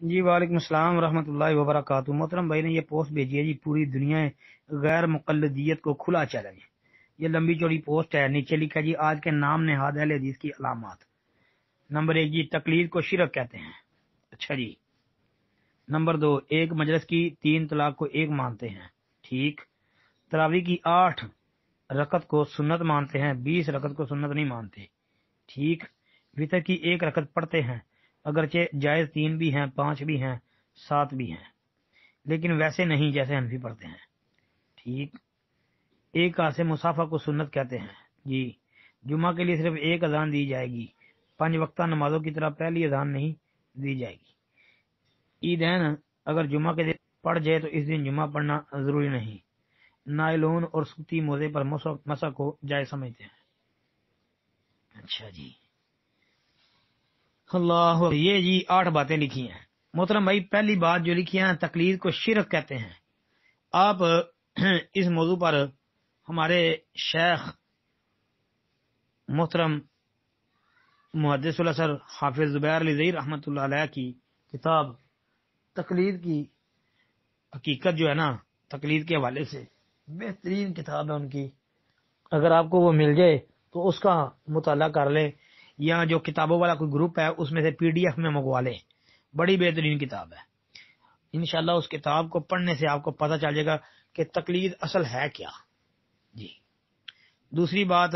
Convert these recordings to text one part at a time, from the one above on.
جی وعلیکم السلام ورحمۃ اللہ وبرکاتہ۔ محترم بھائی نے یہ پوسٹ بھیجی ہے جی، پوری دنیا غیر مقلدیت کو کھلا چیلنج۔ یہ لمبی چوڑی پوسٹ ہے، نیچے لکھا جی آج کے نام نہاد اہل حدیث کی علامات۔ نمبر 1 جی، تقلید کو شرک کہتے ہیں۔ اچھا جی۔ نمبر 2، ایک مجلس کی 3 طلاق کو ایک مانتے ہیں۔ ٹھیک۔ تراویح کی 8 رکعت کو سنت مانتے ہیں، 20 رکعت کو سنت نہیں مانتے۔ ٹھیک۔ وتر کی 1 رکعت پڑھتے ہیں، اگرچہ جائز 3 بھی ہیں، 5 بھی ہیں، 7 بھی ہیں، لیکن ویسے نہیں جیسے حنفی پڑھتے ہیں۔ ٹھیک۔ ایک ہاتھ سے مسافہ کو سنت کہتے ہیں۔ جی۔ جمعہ کے لیے صرف ایک اذان دی جائے گی، 5 وقتہ نمازوں کی طرح پہلی اذان نہیں دی جائے گی۔ عیدین اگر جمعہ کے دن پڑھ جائے تو اس دن جمعہ پڑھنا ضروری نہیں۔ نائلون اور سوتی موزے پر مسح کو جائز سمجھتے ہیں۔ اچھا جی۔ اللہ، یہ جی 8 باتیں لکھی ہیں۔ محترم بھائی، پہلی بات جو لکھی ہے تقلید کو شرک کہتے ہیں۔ آپ اس موضوع پر ہمارے شیخ محترم محدث الاثر حافظ زبیر علی ظہیر رحمۃ اللہ علیہ کی کتاب تقلید کی حقیقت جو ہے نا، تقلید کے حوالے سے بہترین کتاب ہے ان کی، اگر آپ کو وہ مل جائے تو اس کا مطالعہ کر لیں، یا جو کتابوں والا کوئی گروپ ہے اس میں سے PDF میں منگوا لیں، بڑی بہترین کتاب ہے۔ انشاءاللہ اس کتاب کو پڑھنے سے آپ کو پتہ چل جائے گا کہ تقلید اصل ہے کیا۔ جی۔ دوسری بات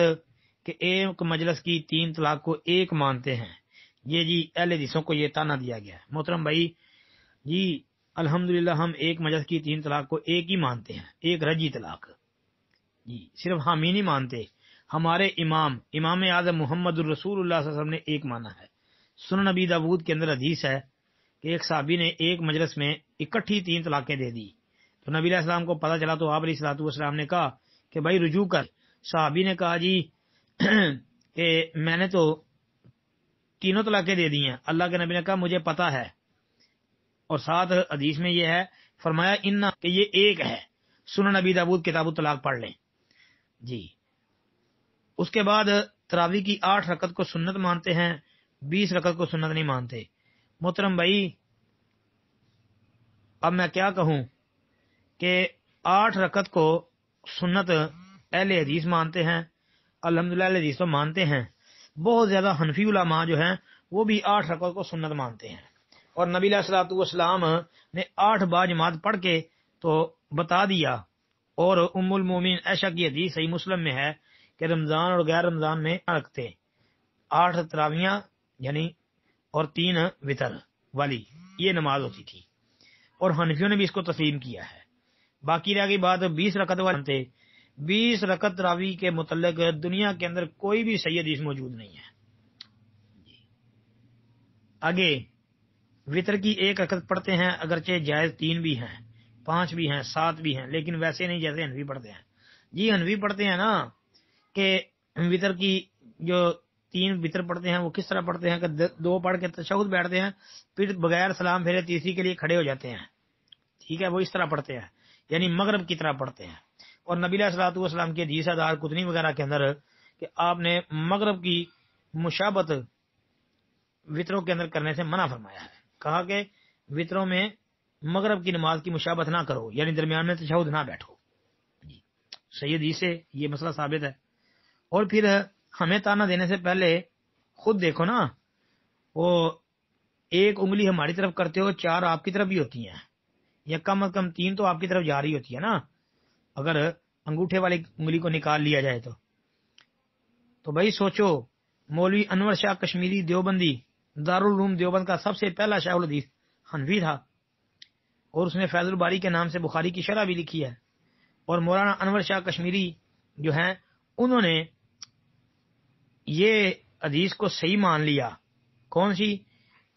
کہ ایک مجلس کی 3 طلاق کو ایک مانتے ہیں، یہ جی اہل حدیثوں کو یہ تانا دیا گیا ہے۔ محترم بھائی جی، الحمدللہ ہم ایک مجلس کی 3 طلاق کو ایک ہی مانتے ہیں، ایک رجی طلاق۔ جی، صرف ہم ہی نہیں مانتے، ہمارے امام اعظم محمد الرسول اللہ صلی اللہ علیہ وسلم نے ایک مانا ہے۔ سنن نبی داود کے اندر حدیث ہے کہ ایک صحابی نے ایک مجلس میں اکٹھی 3 طلاقیں دے دی، تو نبی علیہ السلام کو پتہ چلا تو آپ علیہ الصلوۃ والسلام نے کہا کہ بھائی رجوع کر۔ صحابی نے کہا جی کہ میں نے تو 3 طلاقیں دے دی ہیں۔ اللہ کے نبی نے کہا مجھے پتہ ہے، اور ساتھ حدیث میں یہ ہے فرمایا ان کہ یہ ایک ہے۔ سنن نبی داود کتاب الطلاق پڑھ لیں۔ جی۔ اس کے بعد تراویح کی 8 رکعت کو سنت مانتے ہیں، 20 رکعت کو سنت نہیں مانتے۔ محترم بھائی اب میں کیا کہوں کہ 8 رکعت کو سنت اہل حدیث مانتے ہیں، الحمدللہ اہل حدیث تو مانتے ہیں، بہت زیادہ حنفی علماء جو ہیں وہ بھی 8 رکعت کو سنت مانتے ہیں، اور نبی علیہ الصلوۃ والسلام نے 8 با جماعت پڑھ کے تو بتا دیا، اور ام المومنین عائشہ کی حدیث صحیح مسلم میں ہے کہ رمضان اور غیر رمضان میں رکھتے 8 تراویحاں یعنی اور 3 وتر والی یہ نماز ہوتی تھی، اور حنفیوں نے بھی اس کو تسلیم کیا ہے۔ باقی رہ گئی بات 20 رکعت والے، 20 رکعت تراویح کے متعلق دنیا کے اندر کوئی بھی صحیح حدیث موجود نہیں ہے۔ آگے وتر کی 1 رکعت پڑھتے ہیں، اگرچہ جائز 3 بھی ہیں، 5 بھی ہیں، 7 بھی ہیں، لیکن ویسے نہیں جیسے حنفی پڑھتے ہیں۔ جی حنفی پڑھتے ہیں نا کہ وتر کی جو 3 وتر پڑھتے ہیں وہ کس طرح پڑھتے ہیں کہ 2 پڑھ کے تشہد بیٹھتے ہیں، پھر بغیر سلام پھیرے تیسری کے لیے کھڑے ہو جاتے ہیں۔ ٹھیک ہے، وہ اس طرح پڑھتے ہیں، یعنی مغرب کی طرح پڑھتے ہیں۔ اور نبی علیہ الصلوۃ والسلام کی حدیث ہے دار قطنی وغیرہ کے اندر کہ آپ نے مغرب کی مشابت وطروں کے اندر کرنے سے منع فرمایا ہے، کہا کہ وطروں میں مغرب کی نماز کی مشابت نہ کرو، یعنی درمیان میں تشہد نہ بیٹھو۔ جی، صحیح حدیث سے یہ مسئلہ ثابت ہے۔ اور پھر ہمیں تانا دینے سے پہلے خود دیکھو نا، وہ 1 انگلی ہماری طرف کرتے ہو، 4 آپ کی طرف بھی ہوتی ہیں، یا کم از کم 3 تو آپ کی طرف جا رہی ہوتی ہے نا، اگر انگوٹھے والی انگلی کو نکال لیا جائے تو بھائی سوچو، مولوی انور شاہ کشمیری دیوبندی دارالعلوم دیوبند کا سب سے پہلا شیخ الحدیث حنفی تھا، اور اس نے فیض الباری کے نام سے بخاری کی شرح بھی لکھی ہے، اور مولانا انور شاہ کشمیری جو ہیں انہوں نے یہ حدیث کو صحیح مان لیا۔ کون سی؟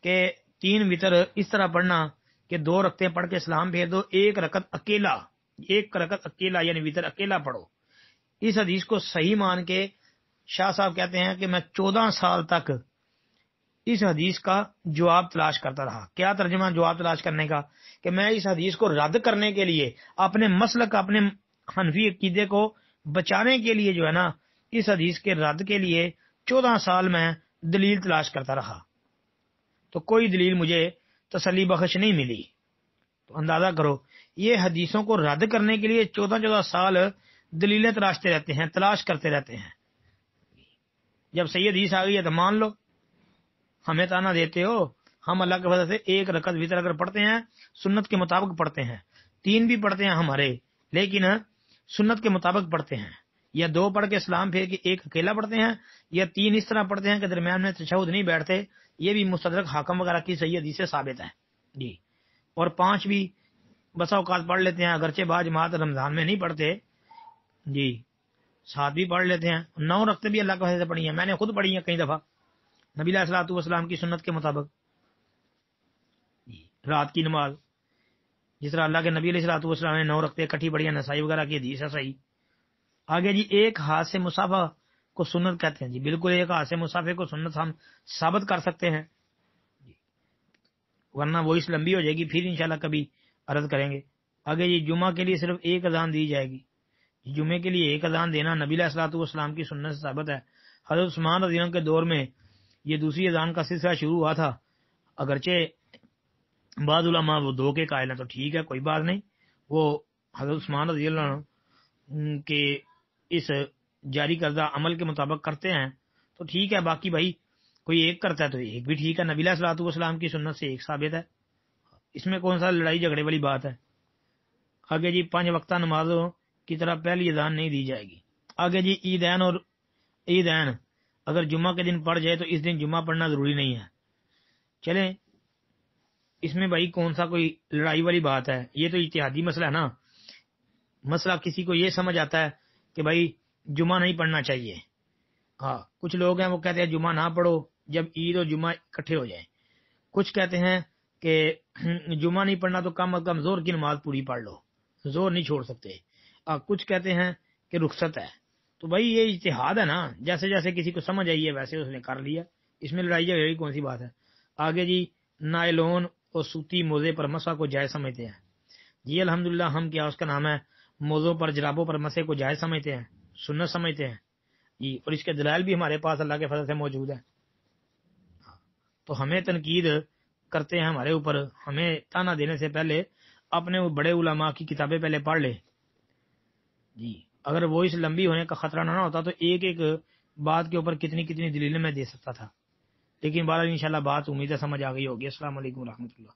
کہ 3 وتر اس طرح پڑھنا کہ 2 رکعتیں پڑھ کے سلام پھیر دو، 1 رکعت اکیلا، 1 رکعت اکیلا یعنی وتر اکیلا پڑھو۔ اس حدیث کو صحیح مان کے شاہ صاحب کہتے ہیں کہ میں 14 سال تک اس حدیث کا جواب تلاش کرتا رہا۔ کیا ترجمہ جواب تلاش کرنے کا؟ کہ میں اس حدیث کو رد کرنے کے لیے، اپنے مسلک، اپنے حنفی عقیدے کو بچانے کے لیے جو ہے نا، اس حدیث کے رد کے لیے 14 سال میں دلیل تلاش کرتا رہا، تو کوئی دلیل مجھے تسلی بخش نہیں ملی۔ تو اندازہ کرو یہ حدیثوں کو رد کرنے کے لیے 14 سال دلیلیں تراشتے رہتے ہیں، تلاش کرتے رہتے ہیں۔ جب صحیح حدیث آ گئی ہے تو مان لو، ہمیں تانا دیتے ہو۔ ہم اللہ کے فضل سے ایک رکعت وتر اگر پڑھتے ہیں سنت کے مطابق پڑھتے ہیں، 3 بھی پڑھتے ہیں ہمارے، لیکن سنت کے مطابق پڑھتے ہیں، یا 2 پڑھ کے سلام پھیر کے 1 اکیلا پڑھتے ہیں، یا 3 اس طرح پڑھتے ہیں کہ درمیان میں تشہد نہیں بیٹھتے۔ یہ بھی مستدرک حاکم وغیرہ کی صحیح حدیث سے ثابت ہے جی۔ اور 5 بھی بسا اوقات پڑھ لیتے ہیں، اگرچہ بعض جماعت رمضان میں نہیں پڑھتے جی، 7 بھی پڑھ لیتے ہیں۔ 9 رکعتیں بھی اللہ کے فضل سے پڑھی ہیں، میں نے خود پڑھی ہیں کئی دفعہ نبی علیہ الصلوۃ والسلام کی سنت کے مطابق جی۔ رات کی نماز جس طرح اللہ کے نبی علیہ الصلوۃ والسلام نے 9 رکعتیں اکٹھی پڑھی ہیں، نسائی وغیرہ کی حدیث ہے صحیح۔ آگے جی، ایک ہاتھ سے مصافحہ کو سنت کہتے ہیں جی، بالکل ایک ہاتھ سے مصافحے کو سنت ہم ثابت کر سکتے ہیں، ورنہ وہ اس لمبی ہو جائے گی، پھر انشاءاللہ کبھی عرض کریں گے۔ آگے جی، جمعہ کے لیے صرف 1 اذان دی جائے گی، جمعے کے لیے 1 اذان دینا نبی علیہ الصلوۃ والسلام کی سنت سے ثابت ہے۔ حضرت عثمان رضی اللہ عنہ کے دور میں یہ دوسری اذان کا سلسلہ شروع ہوا تھا، اگرچہ بعض علماء وہ 2 کے قائل ہیں، تو ٹھیک ہے کوئی بات نہیں، وہ حضرت عثمان رضی اللہ عنہ کے اس جاری کردہ عمل کے مطابق کرتے ہیں تو ٹھیک ہے، باقی بھائی کوئی 1 کرتا ہے تو 1 بھی ٹھیک ہے، نبی علیہ الصلوۃ والسلام کی سنت سے 1 ثابت ہے، اس میں کون سا لڑائی جھگڑے والی بات ہے۔ آگے جی، 5 وقتہ نمازوں کی طرح پہلی اذان نہیں دی جائے گی۔ آگے جی، عیدین اور عیدین اگر جمعہ کے دن پڑھ جائے تو اس دن جمعہ پڑھنا ضروری نہیں ہے۔ چلیں، اس میں بھائی کون سا کوئی لڑائی والی بات ہے، یہ تو اجتہادی مسئلہ ہے نا۔ مسئلہ کسی کو یہ سمجھ آتا ہے کہ بھائی جمعہ نہیں پڑھنا چاہیے، ہاں کچھ لوگ ہیں وہ کہتے ہیں جمعہ نہ پڑھو جب عید اور جمعہ اکٹھے ہو جائیں، کچھ کہتے ہیں کہ جمعہ نہیں پڑھنا تو کم از کم ظہر کی نماز پوری پڑھ لو، ظہر نہیں چھوڑ سکتے، کچھ کہتے ہیں کہ رخصت ہے۔ تو بھائی یہ اجتہاد ہے نا، جیسے جیسے کسی کو سمجھ آئی ہے ویسے اس نے کر لیا، اس میں لڑائی جھگڑے کی کون سی بات ہے۔ آگے جی، نائلون اور سوتی موزے پر مسح کو جائز سمجھتے ہیں جی، الحمدللہ ہم کیا اس کا نام ہے موزوں پر جرابوں پر مسح کو جائز سمجھتے ہیں، سنت سمجھتے ہیں جی، اور اس کے دلائل بھی ہمارے پاس اللہ کے فضل سے موجود ہے۔ تو ہمیں تنقید کرتے ہیں ہمارے اوپر، ہمیں تانا دینے سے پہلے اپنے بڑے علماء کی کتابیں پہلے پڑھ لے جی، اگر وہ اس لمبی ہونے کا خطرہ نہ ہوتا تو ایک ایک بات کے اوپر کتنی کتنی دلیلیں میں دے سکتا تھا، لیکن بہرحال انشاءاللہ بات امید ہے سمجھ آ گئی ہوگی۔ السلام علیکم ورحمۃ اللہ۔